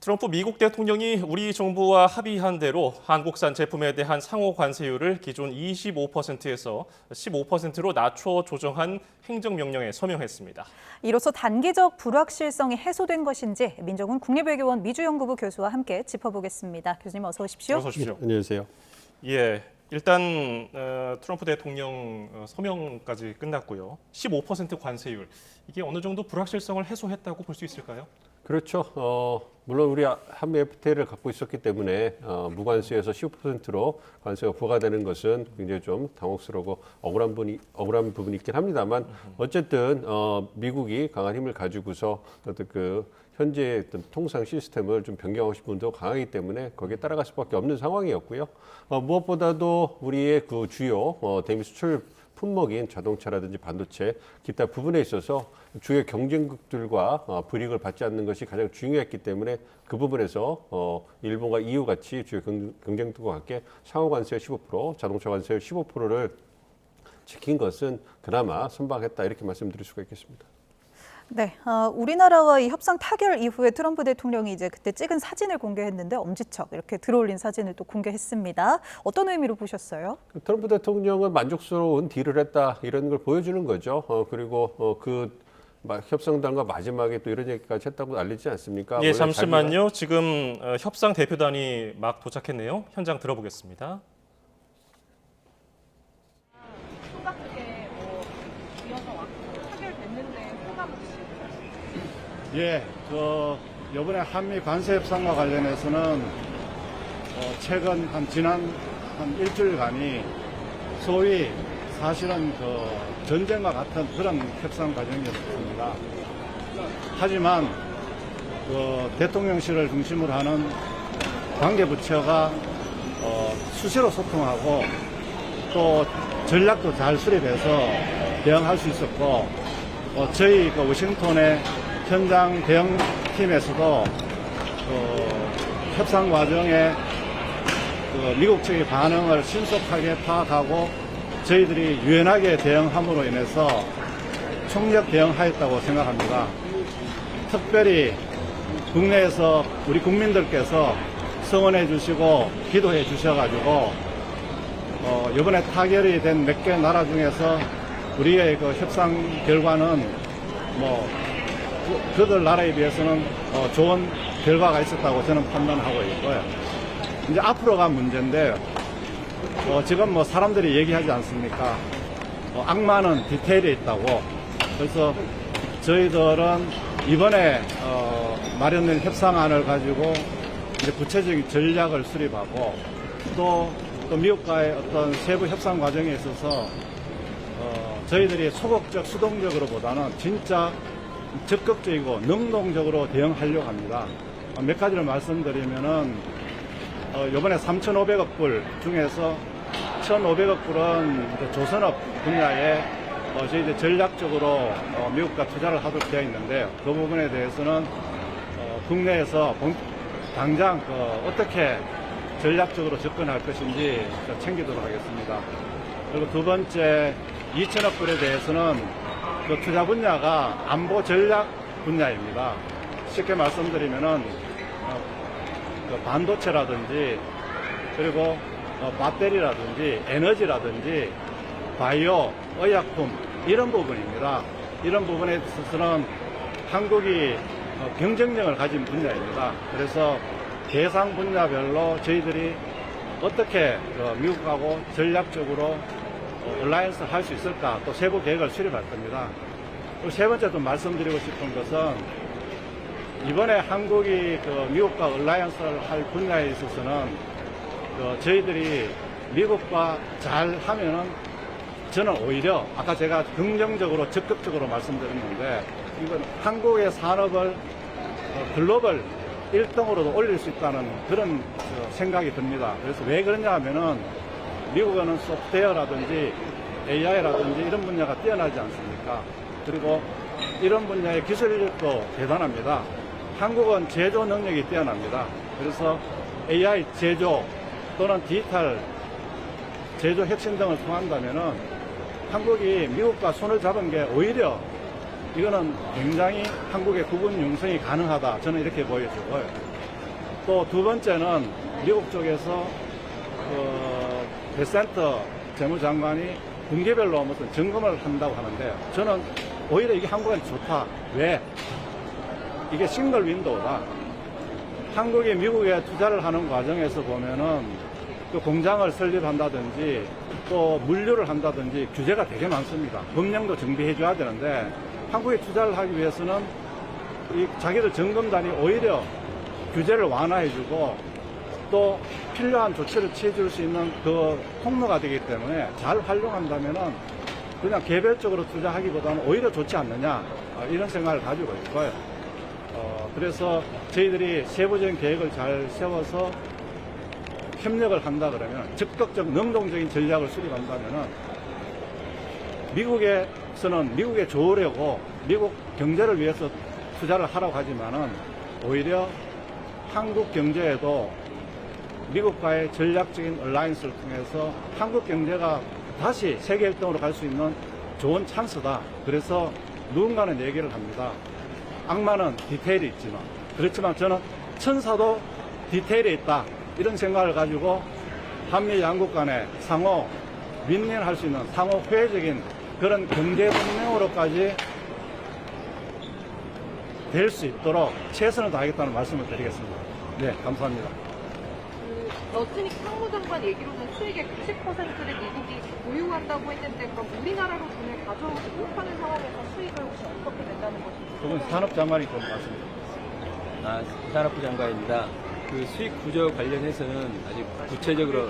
트럼프 미국 대통령이 우리 정부와 합의한 대로 한국산 제품에 대한 상호 관세율을 기존 25%에서 15%로 낮춰 조정한 행정명령에 서명했습니다. 이로써 단기적 불확실성이 해소된 것인지 민정훈 국립외교원 미주연구부 교수와 함께 짚어보겠습니다. 교수님 어서 오십시오. 어서 오십시오. 안녕하세요. 예, 일단 트럼프 대통령 서명까지 끝났고요. 15% 관세율, 이게 어느 정도 불확실성을 해소했다고 볼 수 있을까요? 그렇죠. 물론 우리 한미 FTA를 갖고 있었기 때문에 무관세에서 15%로 관세가 부과되는 것은 굉장히 좀 당혹스러우고 억울한 부분이 있긴 합니다만 어쨌든 미국이 강한 힘을 가지고서 어떤 그 현재의 어떤 통상 시스템을 좀 변경하고 싶은 분도 강하기 때문에 거기에 따라갈 수밖에 없는 상황이었고요. 무엇보다도 우리의 그 주요 대미 수출 품목인 자동차라든지 반도체, 기타 부분에 있어서 주요 경쟁국들과 불이익을 받지 않는 것이 가장 중요했기 때문에 그 부분에서 일본과 EU 같이 주요 경쟁국과 함께 상호 관세율 15%, 자동차 관세율 15%를 지킨 것은 그나마 선방했다 이렇게 말씀드릴 수가 있겠습니다. 네, 우리나라와 이 협상 타결 이후에 트럼프 대통령이 이제 그때 찍은 사진을 공개했는데 엄지척 이렇게 들어올린 사진을 또 공개했습니다. 어떤 의미로 보셨어요? 트럼프 대통령은 만족스러운 딜을 했다 이런 걸 보여주는 거죠. 그리고 협상단과 마지막에 또 이런 얘기까지 했다고 알리지 않습니까? 예, 잠시만요. 지금 협상 대표단이 막 도착했네요. 현장 들어보겠습니다. 예, 이번에 한미 관세 협상과 관련해서는 최근 지난 일주일간이 소위 사실은 전쟁과 같은 그런 협상 과정이었습니다. 하지만 대통령실을 중심으로 하는 관계부처가 수시로 소통하고 또 전략도 잘 수립해서 대응할 수 있었고 저희 워싱턴의 현장 대응팀에서도 협상 과정에 미국 측의 반응을 신속하게 파악하고 저희들이 유연하게 대응함으로 인해서 총력 대응하였다고 생각합니다. 특별히 국내에서 우리 국민들께서 성원해 주시고 기도해 주셔가지고 이번에 타결이 된 몇 개 나라 중에서 우리의 그 협상 결과는 그들 나라에 비해서는 좋은 결과가 있었다고 저는 판단하고 있고요. 이제 앞으로가 문제인데 지금 사람들이 얘기하지 않습니까? 악마는 디테일에 있다고. 그래서 저희들은 이번에 마련된 협상안을 가지고 이제 구체적인 전략을 수립하고 또 미국과의 어떤 세부 협상 과정에 있어서 저희들이 소극적, 수동적으로보다는 진짜 적극적이고 능동적으로 대응하려고 합니다. 몇 가지를 말씀드리면은 이번에 3,500억 불 중에서 1,500억 불은 조선업 분야에 저희들 전략적으로 미국과 투자를 하도록 되어 있는데 그 부분에 대해서는 국내에서 당장 어떻게 전략적으로 접근할 것인지 챙기도록 하겠습니다. 그리고 두 번째 2,000억 불에 대해서는 그 투자 분야가 안보 전략 분야입니다. 쉽게 말씀드리면은 반도체라든지 그리고 배터리라든지 에너지라든지 바이오, 의약품 이런 부분입니다. 이런 부분에 있어서는 한국이 경쟁력을 가진 분야입니다. 그래서 대상 분야별로 저희들이 어떻게 미국하고 전략적으로 얼라이언스를 할 수 있을까 또 세부 계획을 수립할 겁니다. 그리고 세 번째 또 말씀드리고 싶은 것은 이번에 한국이 미국과 얼라이언스를 할 분야에 있어서는 저희들이 미국과 잘 하면은 저는 오히려 아까 제가 긍정적으로 적극적으로 말씀드렸는데 이건 한국의 산업을 글로벌 1등으로도 올릴 수 있다는 그런 생각이 듭니다. 그래서 왜 그러냐 하면은 미국은 소프트웨어라든지 AI라든지 이런 분야가 뛰어나지 않습니까? 그리고 이런 분야의 기술력도 대단합니다. 한국은 제조 능력이 뛰어납니다. 그래서 AI 제조 또는 디지털 제조 혁신 등을 통한다면은 한국이 미국과 손을 잡은 게 오히려 이거는 굉장히 한국의 국군 융성이 가능하다. 저는 이렇게 보여지고요. 또 두 번째는 미국 쪽에서 베센터 재무장관이 분기별로 무슨 점검을 한다고 하는데 저는 오히려 이게 한국엔 좋다. 왜? 이게 싱글 윈도우다. 한국이 미국에 투자를 하는 과정에서 보면은 그 공장을 설립한다든지 또 물류를 한다든지 규제가 되게 많습니다. 법령도 정비해 줘야 되는데 한국에 투자를 하기 위해서는 이 자기들 점검단이 오히려 규제를 완화해 주고 또 필요한 조치를 취해 줄 수 있는 그 통로가 되기 때문에 잘 활용한다면은 그냥 개별적으로 투자하기보다는 오히려 좋지 않느냐 이런 생각을 가지고 있고요. 그래서 저희들이 세부적인 계획을 잘 세워서 협력을 한다 그러면 적극적 능동적인 전략을 수립한다면은 미국에서는 미국에 좋으려고 미국 경제를 위해서 투자를 하라고 하지만은 오히려 한국 경제에도 미국과의 전략적인 얼라이언스를 통해서 한국 경제가 다시 세계 1등으로 갈 수 있는 좋은 찬스다. 그래서 누군가는 얘기를 합니다. 악마는 디테일이 있지만 그렇지만 저는 천사도 디테일에 있다. 이런 생각을 가지고 한미 양국 간의 상호 윈윈할 수 있는 상호 회의적인 그런 경제 동맹으로까지 될 수 있도록 최선을 다하겠다는 말씀을 드리겠습니다. 네, 감사합니다. 러트닉 상무장관 얘기로는 수익의 90%를 미국이 보유한다고 했는데 그럼 우리나라로 돈을 가져오지 못하는 상황에서 수익을 혹시 어떻게 낸다는 것인지? 그건 산업장관이 좀 말씀드립니다. 산업부 장관입니다. 그 수익 구조 관련해서는 아직 구체적으로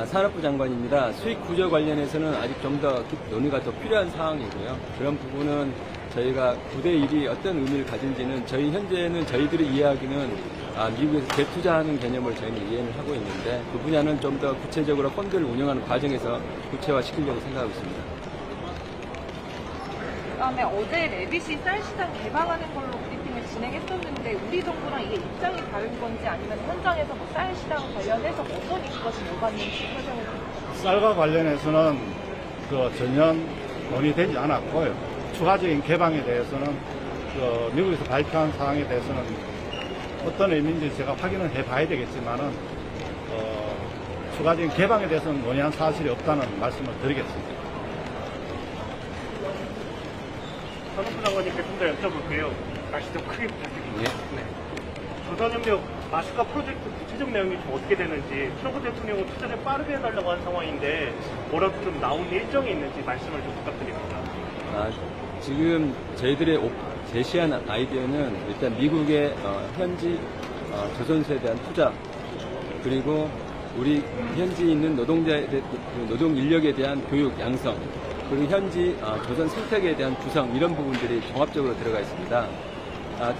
산업부 장관입니다. 수익 구조 관련해서는 아직 좀 더 논의가 더 필요한 상황이고요. 그런 부분은 저희가 9대1이 어떤 의미를 가진지는 저희 현재는 저희들이 이해하기는 미국에서 재투자하는 개념을 저희는 이해를 하고 있는데 그 분야는 좀 더 구체적으로 펀드를 운영하는 과정에서 구체화시키려고 생각하고 있습니다. 그다음에 어제 레빗이 쌀 시장 개방하는 걸로 브리핑을 진행했었는데 우리 정부랑 이게 입장이 다른 건지 아니면 현장에서 뭐 쌀 시장 관련해서 어떤 이슈가 좀 오갔는지 설명을 드릴까요? 쌀과 관련해서는 전혀 논의되지 않았고요. 추가적인 개방에 대해서는 미국에서 발표한 사항에 대해서는 어떤 의미인지 제가 확인을 해봐야 되겠지만은 추가적인 개방에 대해서는 논의한 사실이 없다는 말씀을 드리겠습니다. 산업부 장관님께 좀 더 여쭤볼게요. 말씀 좀 크게 부탁드립니다. 네. 조선협력 마스카 프로젝트 구체적 내용이 좀 어떻게 되는지 트럼프 대통령은 투자를 빠르게 해달라고 한 상황인데 뭐라도 좀 나온 일정이 있는지 말씀을 좀 부탁드립니다. 지금 저희들의 제시한 아이디어는 일단 미국의 현지 조선소에 대한 투자 그리고 우리 현지 있는 노동 인력에 대한 교육 양성 그리고 현지 조선 생태계에 대한 구성 이런 부분들이 종합적으로 들어가 있습니다.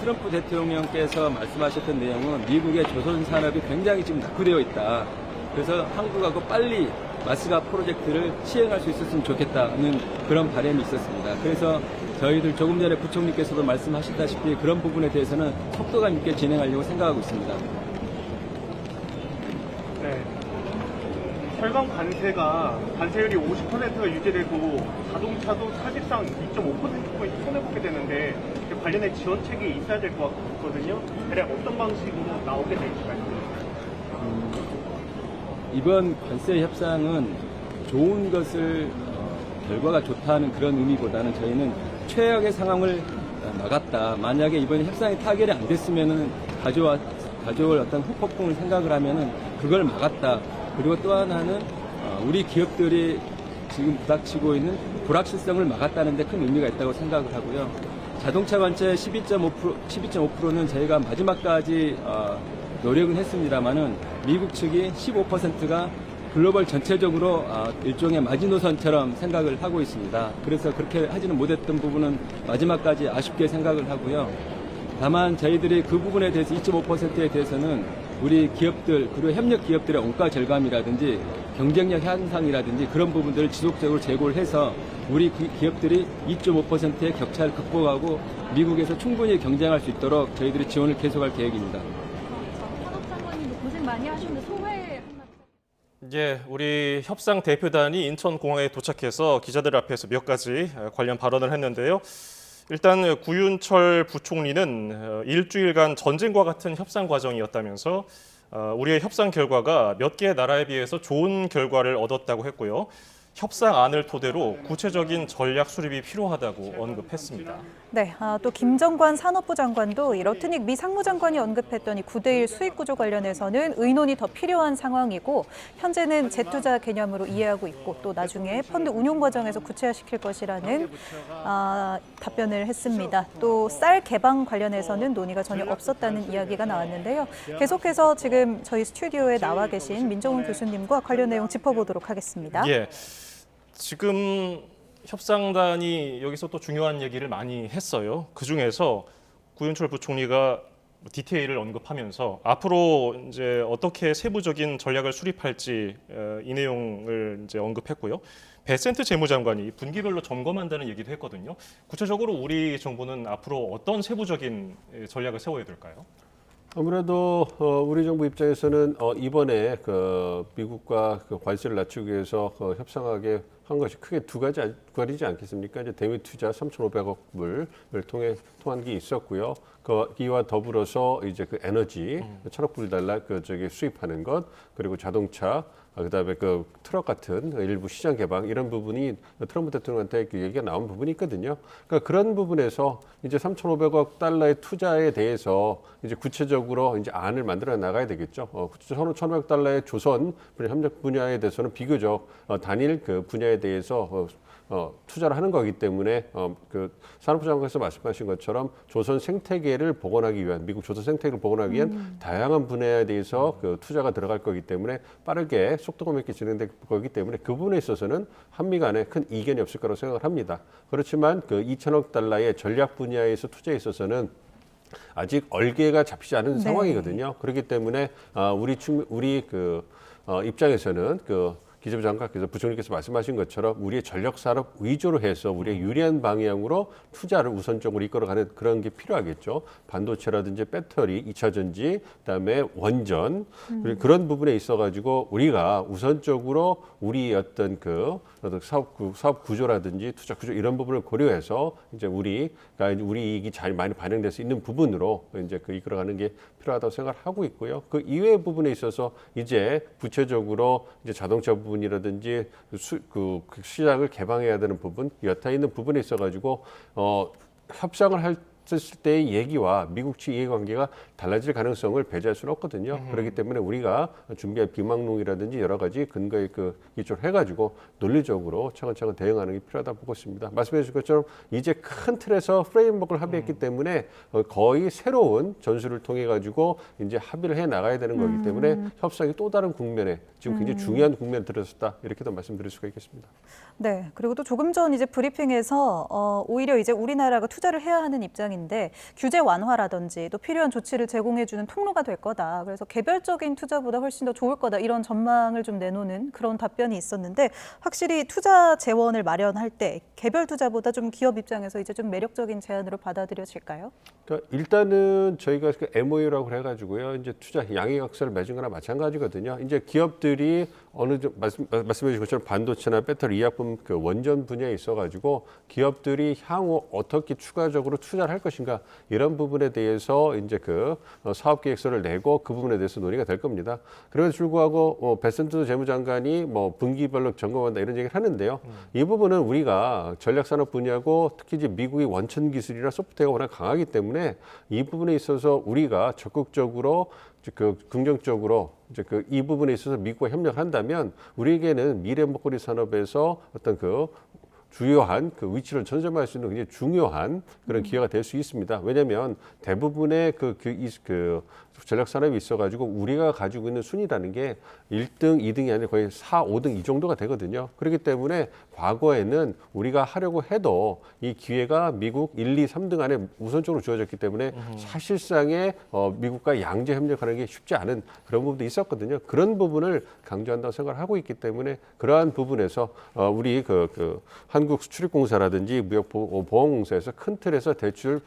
트럼프 대통령께서 말씀하셨던 내용은 미국의 조선 산업이 굉장히 지금 낙후되어 있다. 그래서 한국하고 빨리 마스가 프로젝트를 시행할 수 있었으면 좋겠다는 그런 바람이 있었습니다. 그래서 저희들 조금 전에 부총리께서도 말씀하셨다시피 그런 부분에 대해서는 속도감 있게 진행하려고 생각하고 있습니다. 네. 철강 관세율이 50%가 유지되고 자동차도 사실상 2.5%포인트 손해보게 되는데 그 관련해 지원책이 있어야 될 것 같거든요. 대략 어떤 방식으로 나오게 될지 말씀해주세요. 이번 관세 협상은 좋은 것을 결과가 좋다는 그런 의미보다는 저희는 최악의 상황을 막았다. 만약에 이번 협상이 타결이 안 됐으면은 가져올 어떤 후폭풍을 생각을 하면은 그걸 막았다. 그리고 또 하나는 우리 기업들이 지금 부닥치고 있는 불확실성을 막았다는 데 큰 의미가 있다고 생각을 하고요. 자동차 관세 12.5%는 저희가 마지막까지 노력은 했습니다만은 미국 측이 15%가 글로벌 전체적으로 일종의 마지노선처럼 생각을 하고 있습니다. 그래서 그렇게 하지는 못했던 부분은 마지막까지 아쉽게 생각을 하고요. 다만 저희들이 그 부분에 대해서 2.5%에 대해서는 우리 기업들 그리고 협력 기업들의 원가 절감이라든지 경쟁력 향상이라든지 그런 부분들을 지속적으로 제고를 해서 우리 기업들이 2.5%의 격차를 극복하고 미국에서 충분히 경쟁할 수 있도록 저희들이 지원을 계속할 계획입니다. 산업장관님도 고생 많이 하셨는데 소회 예, 우리 협상 대표단이 인천공항에 도착해서 기자들 앞에서 몇 가지 관련 발언을 했는데요. 일단 구윤철 부총리는 일주일간 전쟁과 같은 협상 과정이었다면서 우리의 협상 결과가 몇 개의 나라에 비해서 좋은 결과를 얻었다고 했고요. 협상안을 토대로 구체적인 전략 수립이 필요하다고 언급했습니다. 네, 또 김정관 산업부 장관도 이 러트닉 미 상무장관이 언급했던 이 9대1 수익 구조 관련해서는 의논이 더 필요한 상황이고 현재는 재투자 개념으로 이해하고 있고 또 나중에 펀드 운용 과정에서 구체화시킬 것이라는 답변을 했습니다. 또 쌀 개방 관련해서는 논의가 전혀 없었다는 이야기가 나왔는데요. 계속해서 지금 저희 스튜디오에 나와 계신 민정훈 교수님과 관련 내용 짚어보도록 하겠습니다. 예, 지금 협상단이 여기서 또 중요한 얘기를 많이 했어요. 그중에서 구윤철 부총리가 디테일을 언급하면서 앞으로 이제 어떻게 세부적인 전략을 수립할지 이 내용을 이제 언급했고요. 베센트 재무장관이 분기별로 점검한다는 얘기도 했거든요. 구체적으로 우리 정부는 앞으로 어떤 세부적인 전략을 세워야 될까요? 아무래도 우리 정부 입장에서는 이번에 그 미국과 그 관세를 낮추기 위해서 협상하게 한 것이 크게 두 가지지 않겠습니까? 이제 대미 투자 3,500억 불을 통한 게 있었고요. 이와 더불어서 이제 그 에너지 1,000억 불 달러 수입하는 것, 그리고 자동차, 그다음에 그 트럭 같은 일부 시장 개방 이런 부분이 트럼프 대통령한테 얘기가 나온 부분이 있거든요. 그러니까 그런 부분에서 이제 3,500억 달러의 투자에 대해서 이제 구체적으로 이제 안을 만들어 나가야 되겠죠. 1,500억 달러의 조선 협력 분야에 대해서는 비교적 단일 그 분야에 대해서 투자를 하는 거기 때문에 그 산업부 장관께서 말씀하신 것처럼 조선 생태계를 복원하기 위한 미국 조선 생태계를 복원하기 위한 다양한 분야에 대해서 그 투자가 들어갈 거기 때문에 빠르게 속도감 있게 진행될 거기 때문에 그 부분에 있어서는 한미 간에 큰 이견이 없을 거라고 생각을 합니다. 그렇지만 그 2천억 달러의 전략 분야에서 투자에 있어서는 아직 얼개가 잡히지 않은 상황이거든요. 그렇기 때문에 우리 입장에서는 기재부 장관께서 부총리께서 말씀하신 것처럼 우리의 전력 산업 위주로 해서 우리의 유리한 방향으로 투자를 우선적으로 이끌어가는 그런 게 필요하겠죠. 반도체라든지 배터리, 2차 전지, 그다음에 원전 그런 부분에 있어가지고 우리가 우선적으로 우리 어떤 사업 구조라든지 투자 구조 이런 부분을 고려해서 이제 우리 이익이 잘 많이 반영될 수 있는 부분으로 이제 이끌어가는 게 필요하다고 생각하고 있고요. 그 이외의 부분에 있어서 이제 구체적으로 이제 자동차 부분이라든지 시장을 개방해야 되는 부분, 여타 있는 부분에 있어가지고 협상을 했을 때의 얘기와 미국 측 이해관계가 달라질 가능성을 배제할 수는 없거든요. 그렇기 때문에 우리가 준비할 비망록이라든지 여러 가지 근거에 기초를 해가지고 논리적으로 차근차근 대응하는 게 필요하다 보고 있습니다. 말씀해 주신 것처럼 이제 큰 틀에서 프레임워크를 합의했기 때문에 거의 새로운 전술을 통해 가지고 이제 합의를 해 나가야 되는 거기 때문에 협상이 또 다른 국면에 지금 굉장히 중요한 국면에 들어섰다 이렇게도 말씀드릴 수가 있겠습니다. 네, 그리고 또 조금 전 이제 브리핑에서 오히려 이제 우리나라가 투자를 해야 하는 입장인데 규제 완화라든지 또 필요한 조치를 제공해주는 통로가 될 거다. 그래서 개별적인 투자보다 훨씬 더 좋을 거다. 이런 전망을 좀 내놓는 그런 답변이 있었는데 확실히 투자 재원을 마련할 때 개별 투자보다 좀 기업 입장에서 이제 좀 매력적인 제안으로 받아들여질까요? 그러니까 일단은 저희가 MOU라고 해가지고요. 이제 투자 양해각서를 맺은 거나 마찬가지거든요. 이제 기업들이 어느 정도 말씀해 주신 것처럼 반도체나 배터리 이약품 원전 분야에 있어가지고 기업들이 향후 어떻게 추가적으로 투자를 할 것인가 이런 부분에 대해서 이제 사업 계획서를 내고 그 부분에 대해서 논의가 될 겁니다. 그럼에도 불구하고 베센트 재무장관이 분기별로 점검한다 이런 얘기를 하는데요. 이 부분은 우리가 전략산업 분야고 특히 이제 미국의 원천 기술이나 소프트웨어가 워낙 강하기 때문에 이 부분에 있어서 우리가 적극적으로 긍정적으로 이제 이 부분에 있어서 미국과 협력을 한다면 우리에게는 미래 먹거리 산업에서 어떤 주요한 위치를 전점할 수 있는 굉장히 중요한 그런 기회가 될 수 있습니다. 왜냐하면 대부분의 전략 산업이 있어가지고 우리가 가지고 있는 순위라는 게 1등, 2등이 아니라 거의 4, 5등 이 정도가 되거든요. 그렇기 때문에 과거에는 우리가 하려고 해도 이 기회가 미국 1, 2, 3등 안에 우선적으로 주어졌기 때문에 사실상의 미국과 양자 협력하는 게 쉽지 않은 그런 부분도 있었거든요. 그런 부분을 강조한다고 생각을 하고 있기 때문에 그러한 부분에서 우리 한국수출입공사라든지 무역보험공사에서 큰 틀에서 대출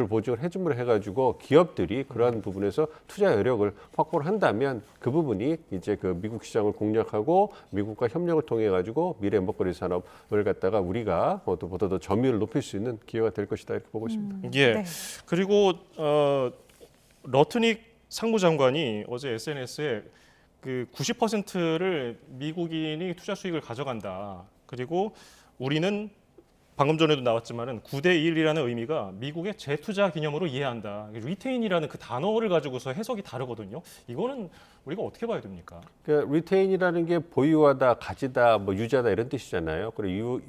보증을 해줌을 해가지고 기업들이 그러한 부분에서 투자 여력을 확보를 한다면 그 부분이 이제 그 미국 시장을 공략하고 미국과 협력을 통해 가지고 미래 먹거리 산업을 갖다가 우리가 보다 더 점유율을 높일 수 있는 기회가 될 것이다 이렇게 보고 있습니다. 예. 네. 그리고 러트닉 상무장관이 어제 SNS에 그 90%를 미국인이 투자 수익을 가져간다. 그리고 우리는 방금 전에도 나왔지만은 9대 1이라는 의미가 미국의 재투자 개념으로 이해한다. 리테인이라는 그 단어를 가지고서 해석이 다르거든요. 이거는 우리가 어떻게 봐야 됩니까? 그 리테인이라는 게 보유하다, 가지다, 뭐 유지하다 이런 뜻이잖아요. 그리고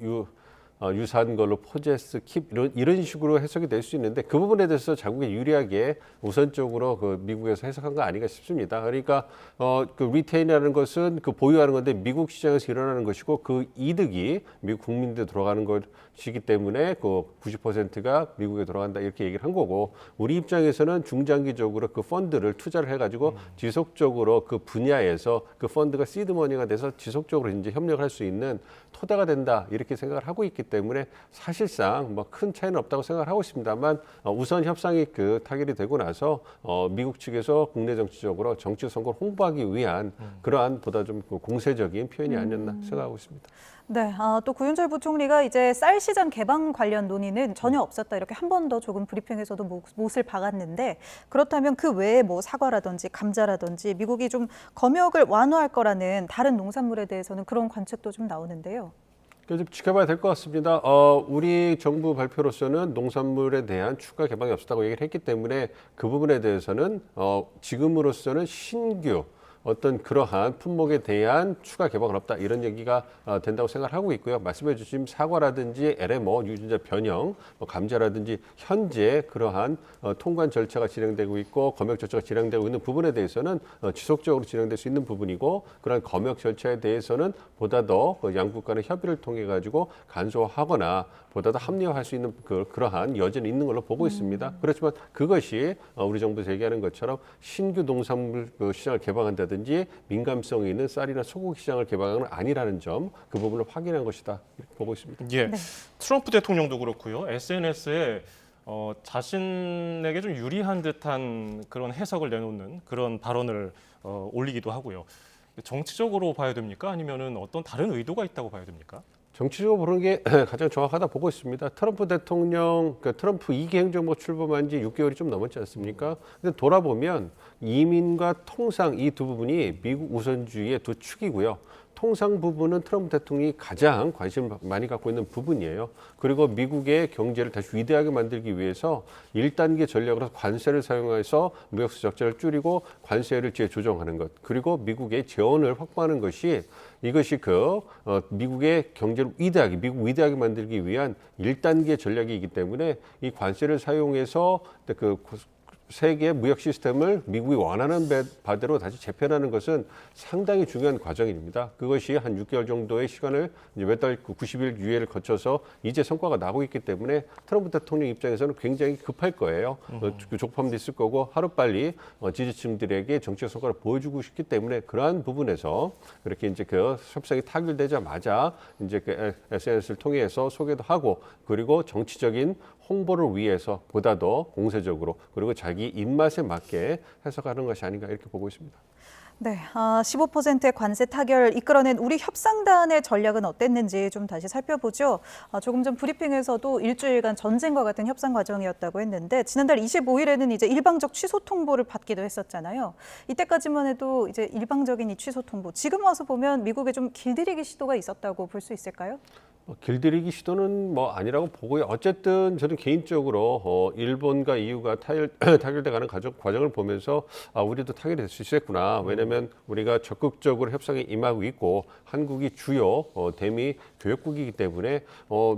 유사한 걸로 포제스, 킵 이런 식으로 해석이 될 수 있는데 그 부분에 대해서 자국에 유리하게 우선적으로 그 미국에서 해석한 거 아닌가 싶습니다. 그러니까 그 리테인이라는 것은 그 보유하는 건데 미국 시장에서 일어나는 것이고 그 이득이 미국 국민들에 들어가는 것이기 때문에 그 90%가 미국에 들어간다 이렇게 얘기를 한 거고 우리 입장에서는 중장기적으로 그 펀드를 투자를 해가지고 지속적으로 그 분야에서 그 펀드가 시드머니가 돼서 지속적으로 이제 협력을 할 수 있는 토대가 된다 이렇게 생각을 하고 있기 때문에 사실상 뭐 큰 차이는 없다고 생각을 하고 있습니다만 우선 협상이 그 타결이 되고 나서 미국 측에서 국내 정치적으로 정치 선거를 홍보하기 위한 그러한 보다 좀 공세적인 표현이 아니었나 생각하고 있습니다. 네, 또 구윤철 부총리가 이제 쌀 시장 개방 관련 논의는 전혀 없었다 이렇게 한 번 더 조금 브리핑에서도 못을 박았는데 그렇다면 그 외에 뭐 사과라든지 감자라든지 미국이 좀 검역을 완화할 거라는 다른 농산물에 대해서는 그런 관측도 좀 나오는데요. 좀 지켜봐야 될 것 같습니다. 우리 정부 발표로서는 농산물에 대한 추가 개방이 없었다고 얘기를 했기 때문에 그 부분에 대해서는 지금으로서는 신규 어떤 그러한 품목에 대한 추가 개방은 없다 이런 얘기가 된다고 생각을 하고 있고요. 말씀해 주신 사과라든지 LMO, 유전자 변형, 감자라든지 현재 그러한 통관 절차가 진행되고 있고 검역 절차가 진행되고 있는 부분에 대해서는 지속적으로 진행될 수 있는 부분이고 그러한 검역 절차에 대해서는 보다 더 양국 간의 협의를 통해 가지고 간소화하거나 보다 더 합리화할 수 있는 그러한 여지는 있는 걸로 보고 있습니다. 그렇지만 그것이 우리 정부에서 얘기하는 것처럼 신규 농산물 시장을 개방한다든지 민감성이 있는 쌀이나 소고기 시장을 개방하는 건 아니라는 점 그 부분을 확인한 것이다 이렇게 보고 있습니다. 예. 네. 트럼프 대통령도 그렇고요. SNS에 자신에게 좀 유리한 듯한 그런 해석을 내놓는 그런 발언을 올리기도 하고요. 정치적으로 봐야 됩니까? 아니면은 어떤 다른 의도가 있다고 봐야 됩니까? 정치적으로 보는 게 가장 정확하다 보고 있습니다. 트럼프 대통령, 그러니까 트럼프 2기 행정부 출범한 지 6개월이 좀 넘었지 않습니까? 근데 돌아보면 이민과 통상 이 두 부분이 미국 우선주의의 두 축이고요. 통상 부분은 트럼프 대통령이 가장 관심을 많이 갖고 있는 부분이에요. 그리고 미국의 경제를 다시 위대하게 만들기 위해서 1단계 전략으로 관세를 사용해서 무역수 적자를 줄이고 관세를 재조정하는 것. 그리고 미국의 재원을 확보하는 것이 이것이 미국의 경제를 위대하게, 미국 위대하게 만들기 위한 1단계 전략이기 때문에 이 관세를 사용해서 세계 무역 시스템을 미국이 원하는 바대로 다시 재편하는 것은 상당히 중요한 과정입니다. 그것이 한 6개월 정도의 시간을 이제 몇 달 90일 유예를 거쳐서 이제 성과가 나고 있기 때문에 트럼프 대통령 입장에서는 굉장히 급할 거예요. 족함도 있을 거고 하루빨리 지지층들에게 정치적 성과를 보여주고 싶기 때문에 그러한 부분에서 그렇게 이제 그 협상이 타결되자마자 이제 그 SNS를 통해서 소개도 하고 그리고 정치적인 홍보를 위해서 보다 더 공세적으로 그리고 자기 입맛에 맞게 해석하는 것이 아닌가 이렇게 보고 있습니다. 네, 15%의 관세 타결 이끌어낸 우리 협상단의 전략은 어땠는지 좀 다시 살펴보죠. 조금 전 브리핑에서도 일주일간 전쟁과 같은 협상 과정이었다고 했는데 지난달 25일에는 이제 일방적 취소 통보를 받기도 했었잖아요. 이때까지만 해도 이제 일방적인 이 취소 통보. 지금 와서 보면 미국에 좀 길들이기 시도가 있었다고 볼 수 있을까요? 길들이기 시도는 뭐 아니라고 보고요. 어쨌든 저는 개인적으로 일본과 EU가 타결돼가는 과정을 보면서 우리도 타결이 될 수 있었구나. 왜냐하면 우리가 적극적으로 협상에 임하고 있고 한국이 주요 대미 교역국이기 때문에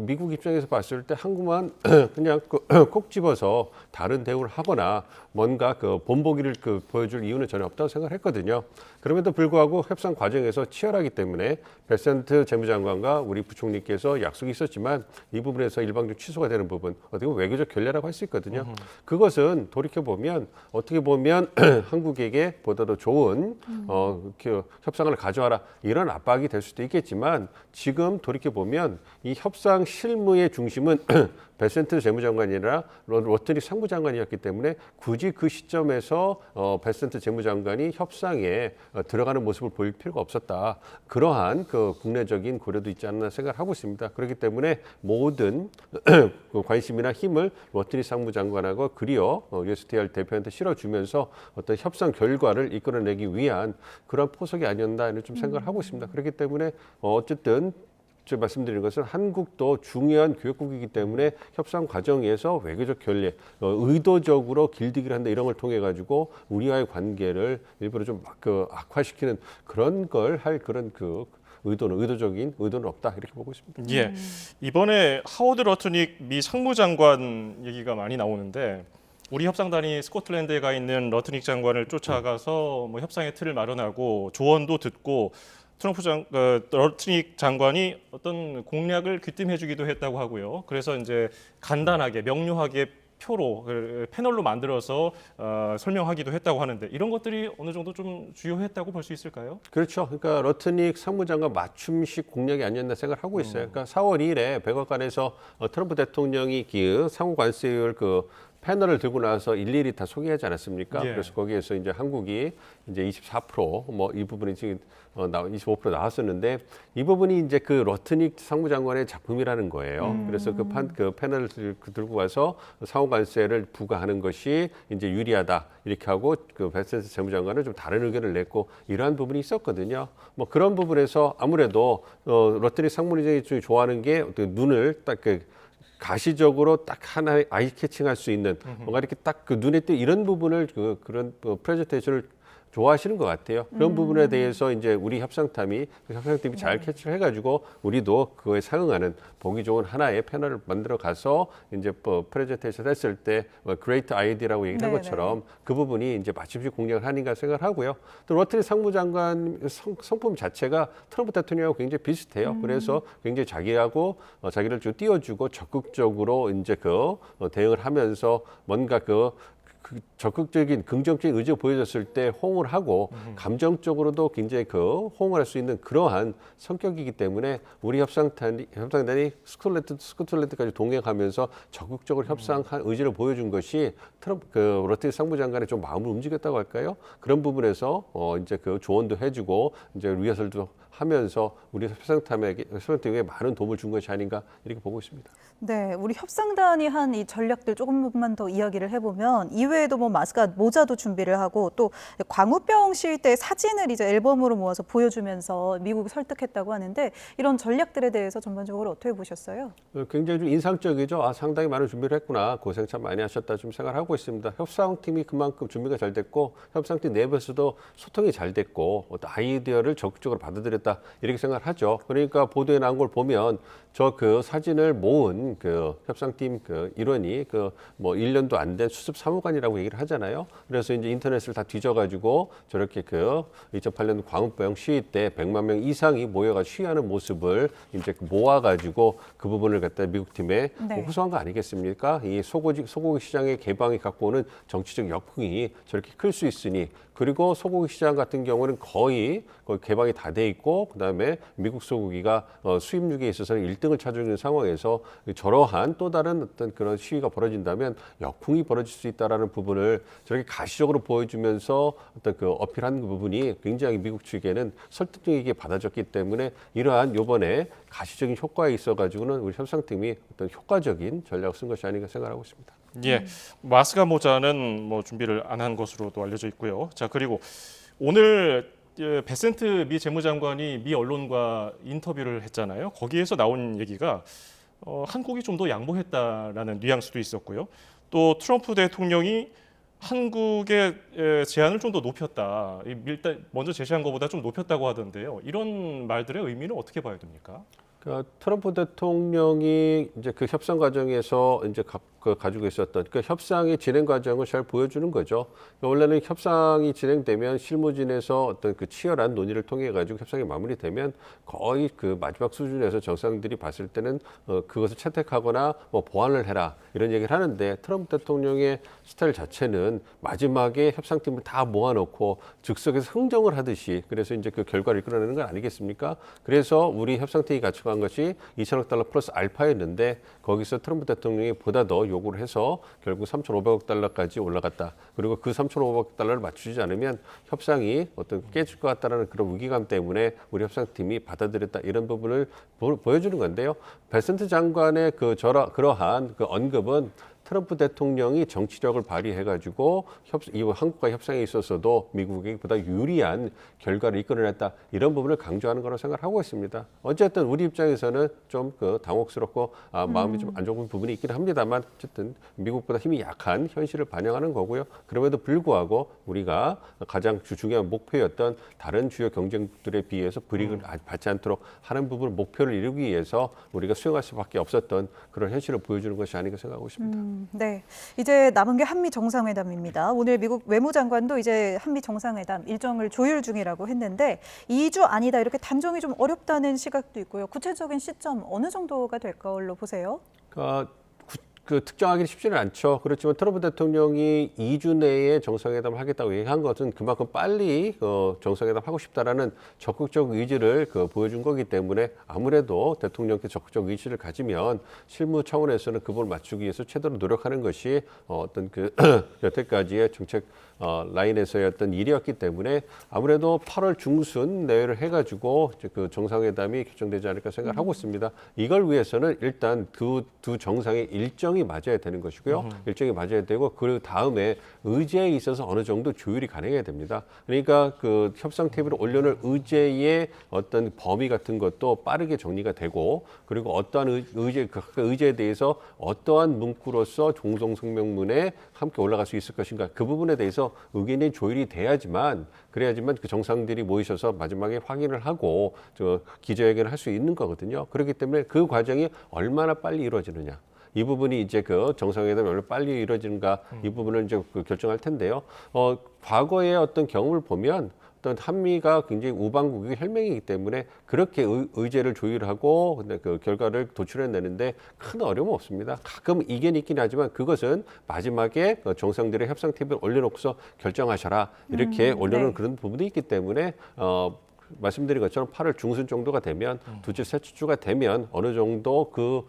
미국 입장에서 봤을 때 한국만 그냥 콕 집어서 다른 대우를 하거나 뭔가 본보기를 보여줄 이유는 전혀 없다고 생각했거든요. 그럼에도 불구하고 협상 과정에서 치열하기 때문에 베센트 재무장관과 우리 부총리께 대통령께서 약속이 있었지만 이 부분에서 일방적 취소가 되는 부분 어떻게 보면 외교적 결례라고 할 수 있거든요. 그것은 돌이켜 보면 어떻게 보면 한국에게 보다 더 좋은 협상을 가져와라 이런 압박이 될 수도 있겠지만 지금 돌이켜 보면 이 협상 실무의 중심은 베센트 재무장관이나 러트닉 상무장관이었기 때문에 굳이 그 시점에서 베센트 재무장관이 협상에 들어가는 모습을 보일 필요가 없었다. 그러한 그 국내적인 고려도 있지 않나 생각을 하고 있습니다. 그렇기 때문에 모든 관심이나 힘을 러트닉 상무장관하고 그리어 USTR 대표한테 실어주면서 어떤 협상 결과를 이끌어내기 위한 그런 포석이 아니었나 좀 생각을 하고 있습니다. 그렇기 때문에 어쨌든 제가 말씀드린 것은 한국도 중요한 교역국이기 때문에 협상 과정에서 외교적 결례, 의도적으로 길들이기를 한다 이런 걸 통해 가지고 우리와의 관계를 일부러 좀 악화시키는 그런 걸 할 그런 의도적인 의도는 없다 이렇게 보고 있습니다. 예, 이번에 하워드 러트닉 미 상무장관 얘기가 많이 나오는데 우리 협상단이 스코틀랜드에 가 있는 러트닉 장관을 쫓아가서 뭐 협상의 틀을 마련하고 조언도 듣고 러트닉 장관이 어떤 공략을 귀띔해주기도 했다고 하고요. 그래서 이제 간단하게 명료하게 표로 패널로 만들어서 설명하기도 했다고 하는데 이런 것들이 어느 정도 좀 주요했다고 볼 수 있을까요? 그렇죠. 그러니까 러트닉 상무장관 맞춤식 공략이 아니었나 생각을 하고 있어요. 그러니까 4월 2일에 백악관에서 트럼프 대통령이 상호 관세율 패널을 들고 나서 일일이 다 소개하지 않았습니까? 예. 그래서 거기에서 이제 한국이 이제 24% 뭐 이 부분이 지금 25% 나왔었는데 이 부분이 이제 그 러트닉 상무장관의 작품이라는 거예요. 그래서 그 패널을 들고 와서 상호관세를 부과하는 것이 이제 유리하다 이렇게 하고 그 베센트 재무장관은 좀 다른 의견을 냈고 이러한 부분이 있었거든요. 뭐 그런 부분에서 아무래도 러트닉 상무장관이 좋아하는 게 눈을 딱 가시적으로 딱 하나의 아이 캐칭할 수 있는 뭔가 이렇게 딱 그 눈에 띄는 이런 부분을 그런 프레젠테이션을 좋아하시는 것 같아요. 그런 부분에 대해서 이제 우리 협상팀이 잘 캐치를 해가지고 우리도 그거에 상응하는 보기 좋은 하나의 패널을 만들어 가서 이제 프레젠테이션 했을 때 그레이트 아이디라고 얘기한 것처럼 그 부분이 이제 맞춤식 공략을 하는가 생각을 하고요. 또 러트닉 상무장관 성품 자체가 트럼프 대통령하고 굉장히 비슷해요. 그래서 굉장히 자기를 좀 띄워주고 적극적으로 이제 대응을 하면서 뭔가 적극적인 긍정적인 의지가 보여졌을 때 호응을 하고 감정적으로도 굉장히 호응을 할 수 있는 그러한 성격이기 때문에 우리 협상단이 스코틀랜드까지 동행하면서 적극적으로 협상한 의지를 보여준 것이 러트닉 상무장관의 좀 마음을 움직였다고 할까요? 그런 부분에서 이제 조언도 해주고 이제 리허설도 하면서 우리 협상팀에게 많은 도움을 준 것이 아닌가 이렇게 보고 있습니다. 네, 우리 협상단이 한 이 전략들 조금만 더 이야기를 해보면 이외에도 뭐 마스크와 모자도 준비를 하고 또 광우병 시위때 사진을 이제 앨범으로 모아서 보여주면서 미국을 설득했다고 하는데 이런 전략들에 대해서 전반적으로 어떻게 보셨어요? 굉장히 좀 인상적이죠. 상당히 많은 준비를 했구나. 고생 참 많이 하셨다 좀 생각을 하고 있습니다. 협상팀이 그만큼 준비가 잘 됐고 협상팀 내부에서도 소통이 잘 됐고 어떤 아이디어를 적극적으로 받아들였다 이렇게 생각을 하죠. 그러니까 보도에 나온 걸 보면 저 사진을 모은 협상팀 일원이 뭐 1년도 안 된 수습 사무관이라고 얘기를 하잖아요. 그래서 이제 인터넷을 다 뒤져가지고 저렇게 2008년 광우병 시위 때 100만 명 이상이 모여가 시위하는 모습을 이제 모아가지고 그 부분을 갖다 미국 팀에 호소한 거 아니겠습니까? 이 소고기 시장의 개방이 갖고 오는 정치적 역풍이 저렇게 클 수 있으니 그리고 소고기 시장 같은 경우는 거의 개방이 다 돼 있고 그다음에 미국 소고기가 수입육에 있어서는 1등을 차지하는 상황에서 저러한 또 다른 어떤 그런 시위가 벌어진다면 역풍이 벌어질 수 있다라는 부분을 저렇게 가시적으로 보여주면서 어떤 어필한 부분이 굉장히 미국 측에는 설득력있게 받아졌기 때문에 이러한 요번에 가시적인 효과에 있어가지고는 우리 협상팀이 어떤 효과적인 전략을 쓴 것이 아닌가 생각하고 있습니다. 예, 마스크와 모자는 뭐 준비를 안 한 것으로도 알려져 있고요. 자, 그리고 오늘 베센트 미 재무장관이 미 언론과 인터뷰를 했잖아요. 거기에서 나온 얘기가 한국이 좀 더 양보했다라는 뉘앙스도 있었고요. 또 트럼프 대통령이 한국의 제안을 좀 더 높였다. 일단 먼저 제시한 것보다 좀 높였다고 하던데요. 이런 말들의 의미는 어떻게 봐야 됩니까? 트럼프 대통령이 이제 그 협상 과정에서 이제 가지고 있었던 그 협상의 진행 과정을 잘 보여주는 거죠. 원래는 협상이 진행되면 실무진에서 어떤 그 치열한 논의를 통해 가지고 협상이 마무리되면 거의 그 마지막 수준에서 정상들이 봤을 때는 그것을 채택하거나 뭐 보완을 해라 이런 얘기를 하는데 트럼프 대통령의 스타일 자체는 마지막에 협상팀을 다 모아놓고 즉석에서 흥정을 하듯이 그래서 이제 그 결과를 이끌어내는 건 아니겠습니까? 그래서 우리 협상팀이 가져간 것이 2천억 달러 플러스 알파였는데 거기서 트럼프 대통령이 보다 더 요구를 해서 결국 3,500억 달러까지 올라갔다. 그리고 그 3,500억 달러를 맞추지 않으면 협상이 어떤 깨질 것 같다라는 그런 위기감 때문에 우리 협상팀이 받아들였다 이런 부분을 보여주는 건데요. 베센트 장관의 그러한 그 언급은 트럼프 대통령이 정치력을 발휘해가지고 이 한국과 협상에 있어서도 미국이 보다 유리한 결과를 이끌어냈다 이런 부분을 강조하는 거라고 생각하고 있습니다. 어쨌든 우리 입장에서는 좀 그 당혹스럽고 마음이 좀 안 좋은 부분이 있긴 합니다만 어쨌든 미국보다 힘이 약한 현실을 반영하는 거고요. 그럼에도 불구하고 우리가 가장 중요한 목표였던 다른 주요 경쟁국들에 비해서 불이익을 받지 않도록 하는 부분을 목표를 이루기 위해서 우리가 수용할 수밖에 없었던 그런 현실을 보여주는 것이 아닌가 생각하고 있습니다. 네, 이제 남은 게 한미 정상회담입니다. 오늘 미국 외무장관도 이제 한미 정상회담 일정을 조율 중이라고 했는데 2주 아니다 이렇게 단정이 좀 어렵다는 시각도 있고요. 구체적인 시점 어느 정도가 될 걸로 보세요? 그 특정하기는 쉽지는 않죠. 그렇지만 트럼프 대통령이 2주 내에 정상회담을 하겠다고 얘기한 것은 그만큼 빨리 정상회담 하고 싶다라는 적극적 의지를 보여준 거기 때문에 아무래도 대통령께 적극적 의지를 가지면 실무 차원에서는 그 부분을 맞추기 위해서 최대로 노력하는 것이 어떤 그 여태까지의 정책 라인에서의 어떤 일이었기 때문에 아무래도 8월 중순 내외를 해가지고 그 정상회담이 결정되지 않을까 생각하고 있습니다. 이걸 위해서는 일단 두 정상의 일정이 맞아야 되는 것이고요. 일정이 맞아야 되고 그 다음에 의제에 있어서 어느 정도 조율이 가능해야 됩니다. 그러니까 그 협상 테이블에 올려놓을 의제의 어떤 범위 같은 것도 빠르게 정리가 되고 그리고 어떠한 의제에 대해서 어떠한 문구로서 종성성명문에 함께 올라갈 수 있을 것인가 그 부분에 대해서 의견이 조율이 돼야지만 그래야지만 그 정상들이 모이셔서 마지막에 확인을 하고 기자회견을 할 수 있는 거거든요. 그렇기 때문에 그 과정이 얼마나 빨리 이루어지느냐. 이 부분이 이제 그 정상회담이 얼마나 빨리 이루어지는가 이 부분을 이제 결정할 텐데요. 과거의 어떤 경험을 보면 어떤 한미가 굉장히 우방국의 혈맹이기 때문에 그렇게 의제를 조율하고 근데 그 결과를 도출해내는데 큰 어려움은 없습니다. 가끔 이견이 있긴 하지만 그것은 마지막에 정상들의 협상 테이블에 올려놓고서 결정하셔라 이렇게 올려놓은 네. 그런 부분이 있기 때문에 말씀드린 것처럼 8월 중순 정도가 되면 두 주, 세 주가 되면 어느 정도 그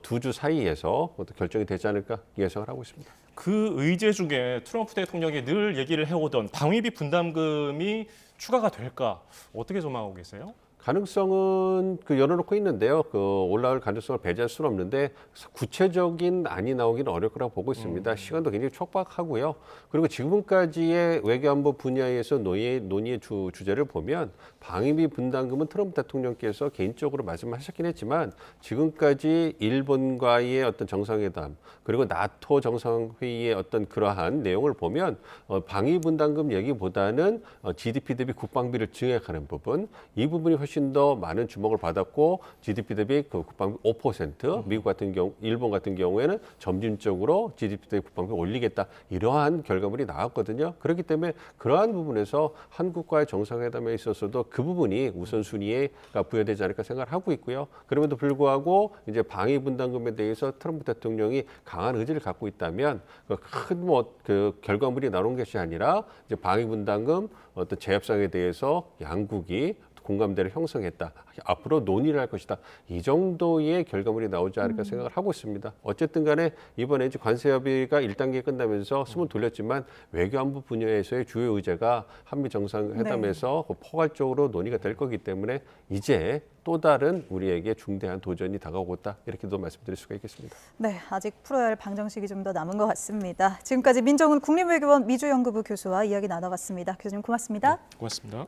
두 주 사이에서 결정이 되지 않을까 예상을 하고 있습니다. 그 의제 중에 트럼프 대통령이 늘 얘기를 해오던 방위비 분담금이 추가가 될까 어떻게 전망하고 계세요? 가능성은 열어놓고 있는데요. 올라올 가능성을 배제할 수는 없는데 구체적인 안이 나오기는 어려울 거라고 보고 있습니다. 시간도 굉장히 촉박하고요. 그리고 지금까지의 외교안보 분야에서 논의의 주제를 보면 방위비 분담금은 트럼프 대통령께서 개인적으로 말씀하셨긴 했지만 지금까지 일본과의 어떤 정상회담 그리고 나토 정상회의의 어떤 그러한 내용을 보면 방위비 분담금 얘기보다는 GDP 대비 국방비를 증액하는 부분 이 부분이 훨씬 더 많은 주목을 받았고 GDP 대비 국방비 5%, 미국 같은 경우, 일본 같은 경우에는 점진적으로 GDP 대비 국방비 올리겠다 이러한 결과물이 나왔거든요. 그렇기 때문에 그러한 부분에서 한국과의 정상회담에 있어서도 그 부분이 우선순위가 부여되지 않을까 생각을 하고 있고요. 그럼에도 불구하고 이제 방위 분담금에 대해서 트럼프 대통령이 강한 의지를 갖고 있다면 큰 결과물이 나온 것이 아니라 이제 방위 분담금 어떤 재협상에 대해서 양국이 공감대를 형성했다. 앞으로 논의를 할 것이다. 이 정도의 결과물이 나오지 않을까 생각을 하고 있습니다. 어쨌든 간에 이번에 이제 관세 협의가 1단계 끝나면서 숨을 돌렸지만 외교안보 분야에서의 주요 의제가 한미 정상회담에서 포괄적으로 논의가 될 거기 때문에 이제 또 다른 우리에게 중대한 도전이 다가오고 있다. 이렇게도 말씀드릴 수가 있겠습니다. 네, 아직 풀어야 할 방정식이 좀 더 남은 것 같습니다. 지금까지 민정훈 국립외교원 미주연구부 교수와 이야기 나눠봤습니다. 교수님 고맙습니다. 고맙습니다.